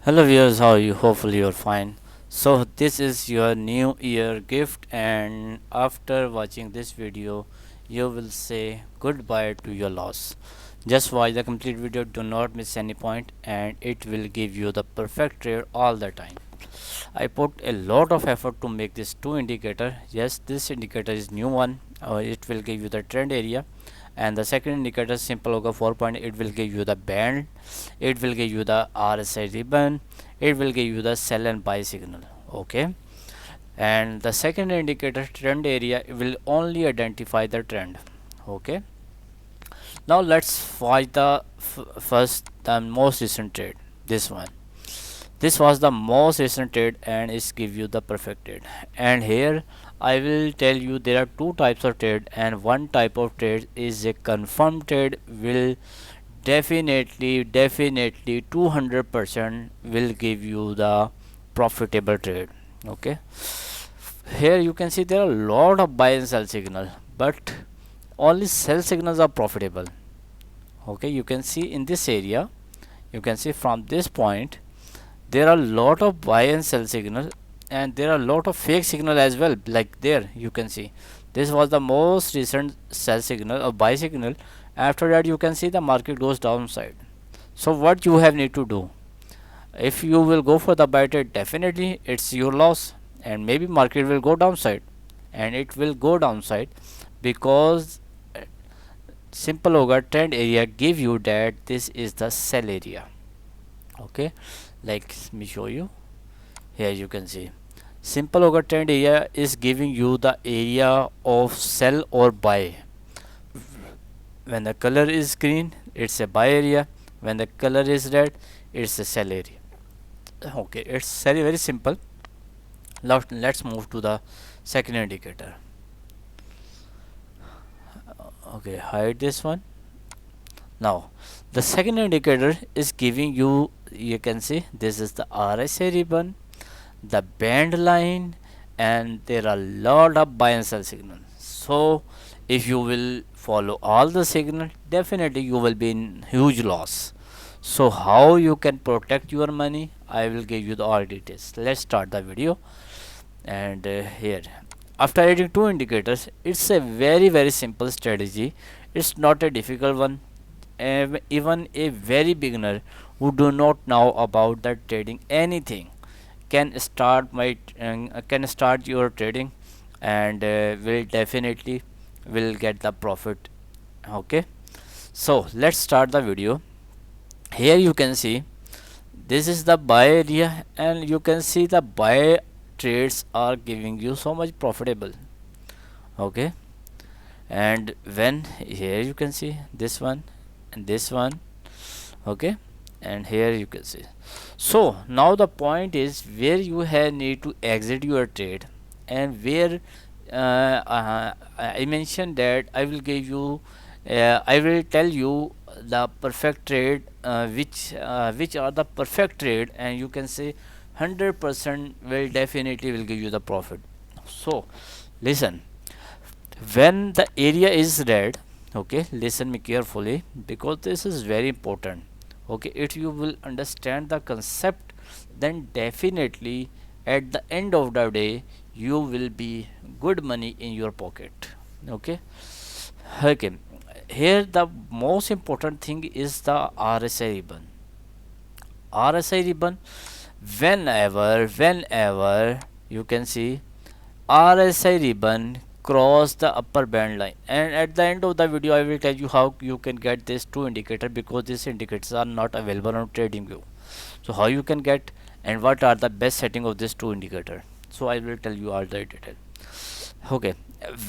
Hello viewers, how are you? Hopefully you're fine. So this is your new year gift, and after watching this video you will say goodbye to your loss. Just watch the complete video, do not miss any point, and it will give you the perfect trade all the time. I put a lot of effort to make this two indicator. Yes, this indicator is new one. It will give you the trend area, and the second indicator simple logo 4 point. It will give you the band, it will give you the RSI ribbon, it will give you the sell and buy signal. Okay, and the second indicator trend area will only identify the trend. Okay, now let's watch the first the most recent trade. This one, this was the most recent trade and it give you the perfect trade. And here I will tell you there are two types of trade, and one type of trade is a confirmed trade, will definitely 200% will give you the profitable trade. Okay, here you can see there are a lot of buy and sell signal, but only sell signals are profitable. Okay, you can see in this area, you can see from this point there are a lot of buy and sell signal, and there are a lot of fake signal as well. Like there you can see this was the most recent sell signal or buy signal. After that you can see the market goes downside. So what you have need to do, if you will go for the buy trade, definitely it's your loss, and maybe market will go downside, and it will go downside because simple hoga trend area give you that this is the sell area. Okay, like let me show you. Here you can see simple hoga trend area is giving you the area of sell or buy. When the color is green, it's a buy area. When the color is red, it's a sell area. Okay, it's very simple. Now let's move to the second indicator. Okay, hide this one. Now the second indicator is giving you, you can see this is the RSI ribbon, the band line, and there are a lot of buy and sell signals. So if you will follow all the signal, definitely you will be in huge loss. So how you can protect your money, I will give you the all details. Let's start the video. And here, after adding two indicators, it's a very simple strategy. It's not a difficult one. Even a very beginner who do not know about the trading anything can start your trading, and will definitely will get the profit. Okay, so let's start the video. Here you can see this is the buy area, and you can see the buy trades are giving you so much profitable. Okay, and when here you can see this one and this one. Okay, and here you can see. So now the point is where you have need to exit your trade, and where I mentioned that I will give you I will tell you the perfect trade, which are the perfect trade, and you can say 100% will definitely will give you the profit. So listen, when the area is red, okay, listen me carefully because this is very important. Okay, if you will understand the concept, then definitely at the end of the day you will be good money in your pocket. Okay, okay, here the most important thing is the RSI ribbon. RSI ribbon, whenever you can see RSI ribbon cross the upper band line, and at the end of the video I will tell you how you can get this two indicator, because these indicators are not available on TradingView. So how you can get and what are the best setting of this two indicator, so I will tell you all the detail. Okay,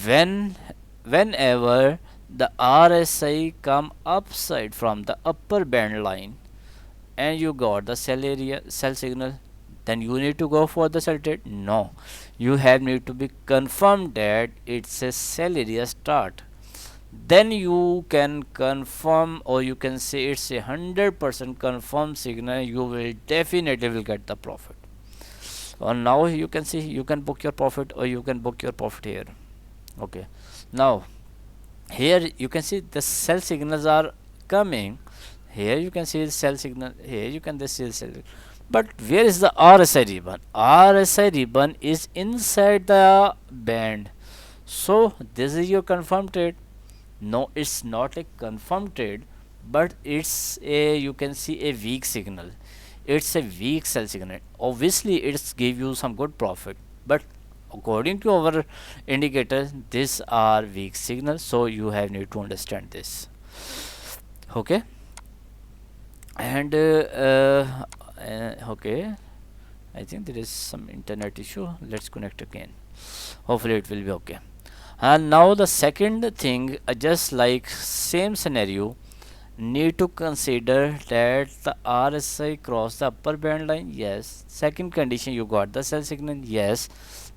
when whenever the RSI come upside from the upper band line and you got the sell signal, then you need to go for the sell trade. No, you have need to be confirmed that it's a sell area start, then you can confirm, or you can say it's 100% confirmed signal, you will definitely will get the profit. Or now you can see you can book your profit, or you can book your profit here. Okay, now here you can see the sell signals are coming. Here you can see the sell signal, here you can see the sell, But where is the RSI ribbon? RSI ribbon is inside the band. So this is your confirmed trade. No, it's not a confirmed trade, but it's a, you can see, a weak signal. It's a weak sell signal. Obviously it's give you some good profit, but according to our indicators, these are weak signals, so you have need to understand this. Okay. And okay, I think there is some internet issue. Let's connect again. Hopefully it will be okay. And now the second thing, just like same scenario, need to consider that the RSI cross the upper band line. Yes. Second condition, you got the sell signal. Yes.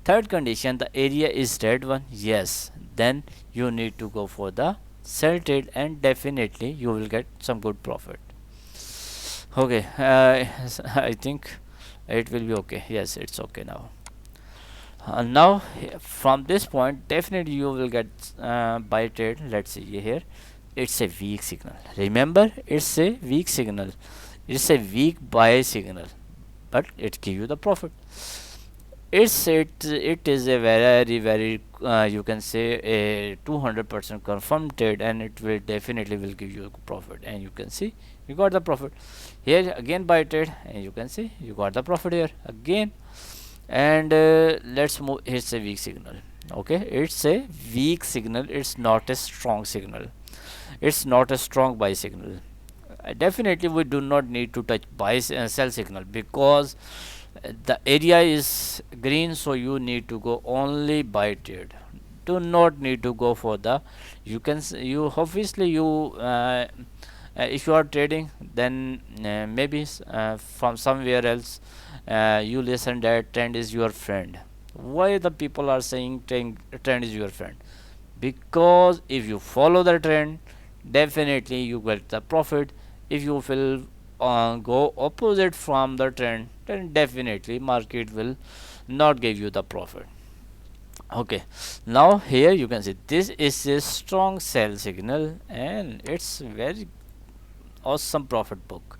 Third condition, the area is red one. Yes. Then you need to go for the sell trade, and definitely you will get some good profit. Okay, I think it will be okay. Yes, it's okay now. Now from this point, definitely you will get buy trade. Let's see here. It's a weak signal. Remember, it's a weak signal. It's a weak buy signal, but it give you the profit. It is a very you can say a 200% confirmed trade, and it will definitely will give you a profit. And you can see you got the profit here again buy trade, and you can see you got the profit here again. And let's move. It's a weak signal. Okay, it's a weak signal. It's not a strong signal. It's not a strong buy signal. Definitely we do not need to touch buy sell signal, because the area is green, so you need to go only buy trade. Do not need to go for the, you can you obviously you if you are trading, then maybe from somewhere else you listen that trend is your friend. Why the people are saying trend is your friend? Because if you follow the trend, definitely you get the profit. If you will go opposite from the trend, then definitely market will not give you the profit. Okay, now here you can see this is a strong sell signal, and it's very awesome profit book.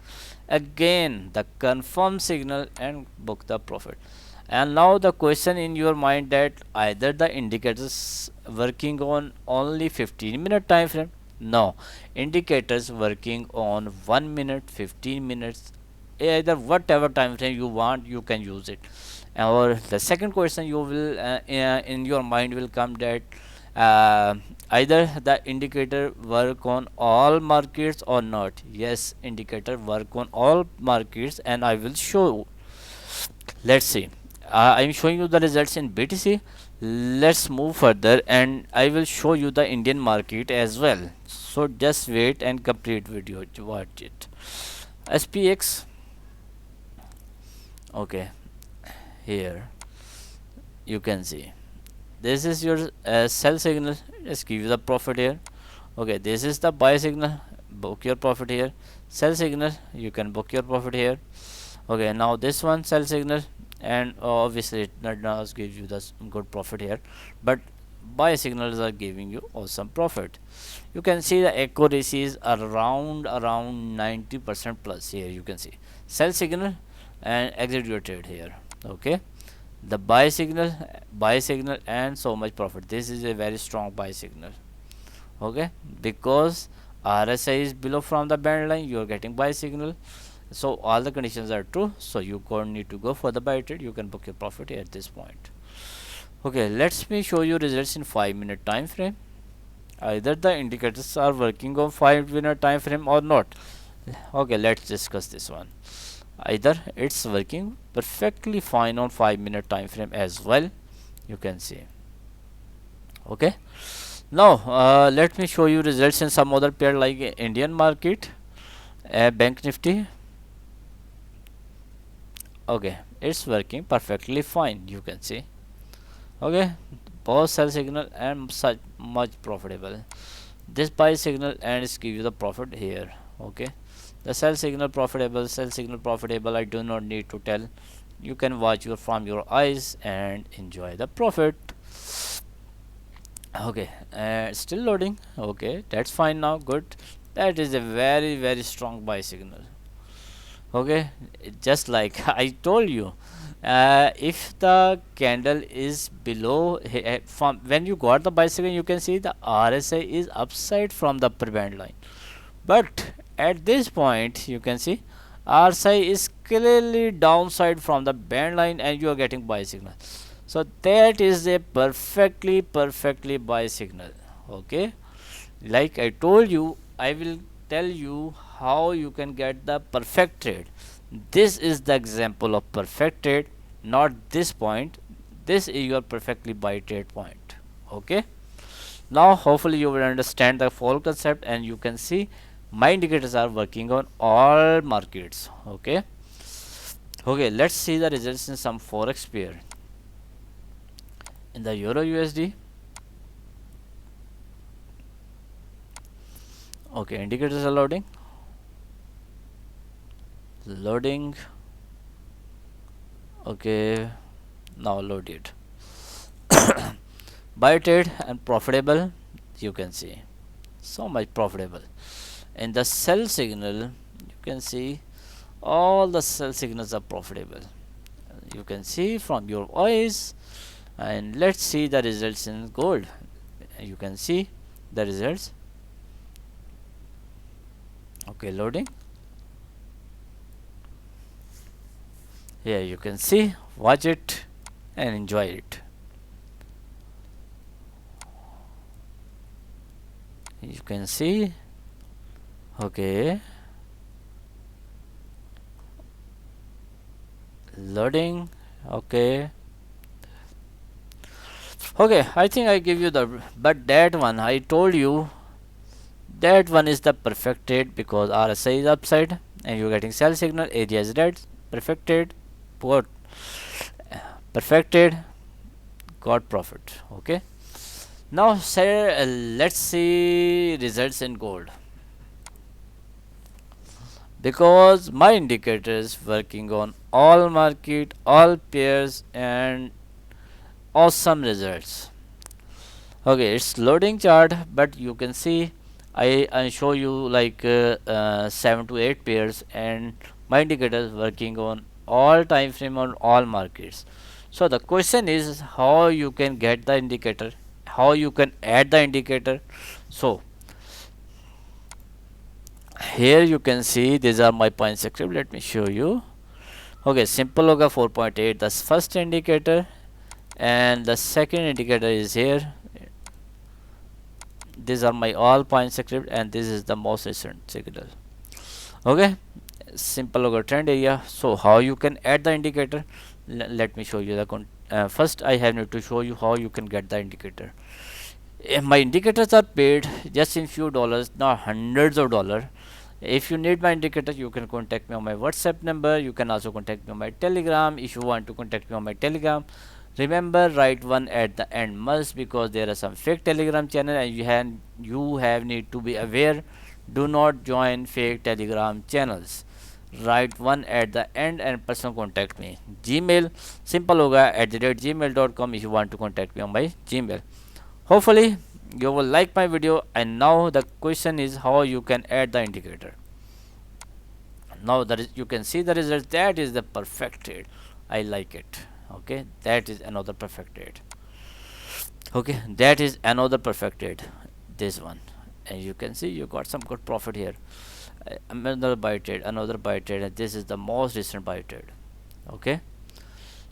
Again the confirm signal and book the profit. And now the question in your mind, that either the indicators working on only 15-minute time frame. No, indicators working on 1 minute, 15 minutes, either whatever time frame you want, you can use it. Or the second question you will in your mind will come, that uh, either the indicator work on all markets or not. Yes, indicator work on all markets, and I will show. Let's see. I'm showing you the results in BTC. Let's move further, and I will show you the Indian market as well. So just wait and complete video to watch it. SPX. Okay, here you can see this is your sell signal. Just give you the profit here. Okay, this is the buy signal. Book your profit here. Sell signal, you can book your profit here. Okay, now this one sell signal, and obviously it does give you the good profit here, but buy signals are giving you awesome profit. You can see the accuracy is around 90% plus. Here you can see sell signal and exit your trade here. Okay, the buy signal and so much profit. This is a very strong buy signal. Okay, because RSI is below from the band line, you are getting buy signal, so all the conditions are true, so you don't need to go for the buy trade. You can book your profit at this point. Okay, let me show you results in 5-minute time frame. Either the indicators are working on 5-minute time frame or not. Okay, let's discuss this one. Either it's working perfectly fine on 5-minute time frame as well, you can see. Okay, now let me show you results in some other pair like Indian market, Bank Nifty. Okay, it's working perfectly fine, you can see. Okay, both sell signal and such much profitable. This buy signal and it's give you the profit here. Okay, the sell signal profitable, I do not need to tell. You can watch your from your eyes and enjoy the profit. Okay, still loading. Okay, that's fine now. Good. That is a very strong buy signal. Okay, just like I told you, if the candle is below from when you got the bicycle, you can see the RSI is upside from the upper band line, but at this point you can see RSI is clearly downside from the band line and you are getting buy signal. So that is a perfectly buy signal. Okay, like I told you, I will tell you how you can get the perfect trade. This is the example of perfect trade, not this point. This is your perfectly buy trade point. Okay, now hopefully you will understand the full concept and you can see my indicators are working on all markets. Okay, okay, let's see the results in some forex pair. In the euro USD, okay, indicators are loading. Okay, now loaded. Buy trade and profitable, you can see so much profitable. In the sell signal, you can see all the sell signals are profitable. You can see from your eyes. And let's see the results in gold. You can see the results. Okay, loading. Here you can see, watch it and enjoy it. You can see. Okay, loading. Okay, okay, I think I give you the, but that one I told you, that one is the perfect trade because RSI is upside and you're getting sell signal, area is red. Perfect trade, what? Perfect trade, got profit. Okay, now sir, let's see results in gold. Because my indicator is working on all market, all pairs, and awesome results. Okay, it's loading chart, but you can see I show you like 7 to 8 pairs, and my indicator is working on all time frame on all markets. So the question is how you can get the indicator, how you can add the indicator. So here you can see these are my point script. Let me show you. Okay, simple hoga 4.8, the first indicator, and the second indicator is here. These are my all point script, and this is the most recent signal. Okay, simple hoga trend area. So how you can add the indicator? Let me show you the first I have need to show you how you can get the indicator. My indicators are paid just in few dollars, not hundreds of dollars. If you need my indicator, you can contact me on my WhatsApp number. You can also contact me on my Telegram if you want to contact me on my Telegram. Remember, write one at the end must, because there are some fake Telegram channel and you have need to be aware. Do not join fake Telegram channels. Write one at the end and person contact me. Gmail simple hoga @gmail.com if you want to contact me on my Gmail. Hopefully you will like my video, and now the question is how you can add the indicator. Now that is, you can see the result. That is the perfect trade. I like it. Okay, that is another perfect trade. Okay, that is another perfect trade, this one, and you can see you got some good profit here. Another buy trade, another buy trade, and this is the most recent buy trade. Okay,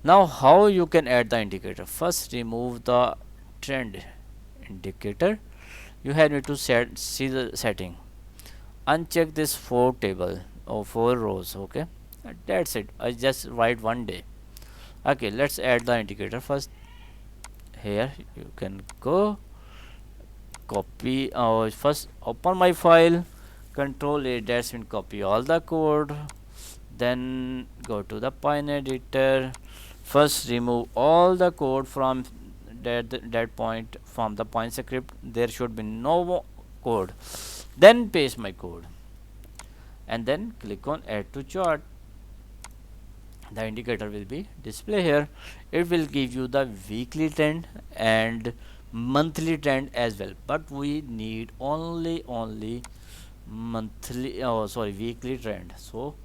now how you can add the indicator? First, remove the trend indicator. You have need to see the setting, uncheck this 4 table or 4 rows. Okay, and that's it. I just write one day. Okay, let's add the indicator first. Here you can go copy, first open my file, control a dash and copy all the code, then go to the Pine editor. First remove all the code from that point, from the point script there should be no code, then paste my code and then click on add to chart. The indicator will be display here. It will give you the weekly trend and monthly trend as well, but we need only monthly, oh sorry, weekly trend. So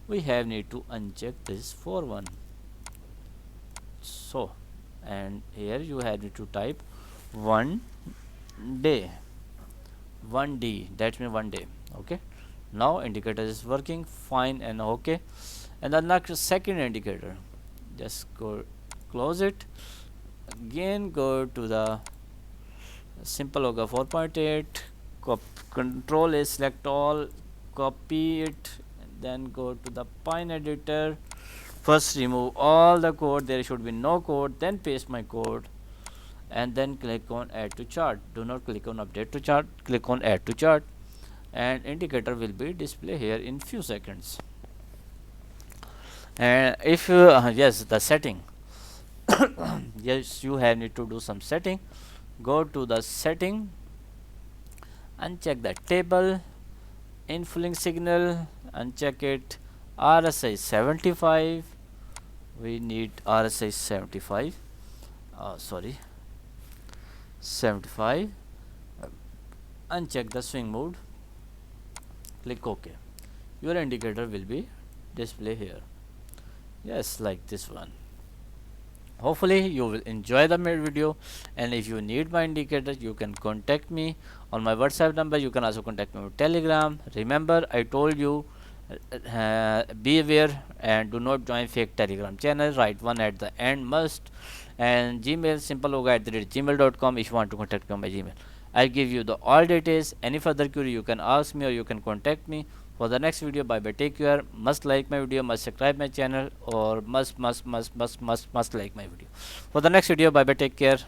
we have need to uncheck this for one. So, and here you have need to type 1 day, 1D, that means 1 day. Okay, now indicator is working fine and okay. And the next second indicator, just go close it again, go to the simple yoga 4.8, control is select all, copy it, and then go to the Pine editor. First remove all the code, there should be no code, then paste my code, and then click on add to chart. Do not click on update to chart, click on add to chart, and indicator will be display here in few seconds. And if you yes, the setting yes, you have need to do some setting. Go to the setting, uncheck the table, infilling signal, uncheck it, RSI 75, we need RSI 75, sorry, 75, uncheck the swing mode, click OK. Your indicator will be display here, yes, like this one. Hopefully you will enjoy the video, and if you need my indicator you can contact me on my WhatsApp number. You can also contact me on Telegram. Remember, I told you, be aware and do not join fake Telegram channel. Write one at the end must. And Gmail, simpleyoga@gmail.com if you want to contact me on my Gmail. I'll give you the all details. Any further query you can ask me or you can contact me. For the next video, bye bye, take care. Must like my video, must subscribe my channel, or must like my video. For the next video, bye bye, take care.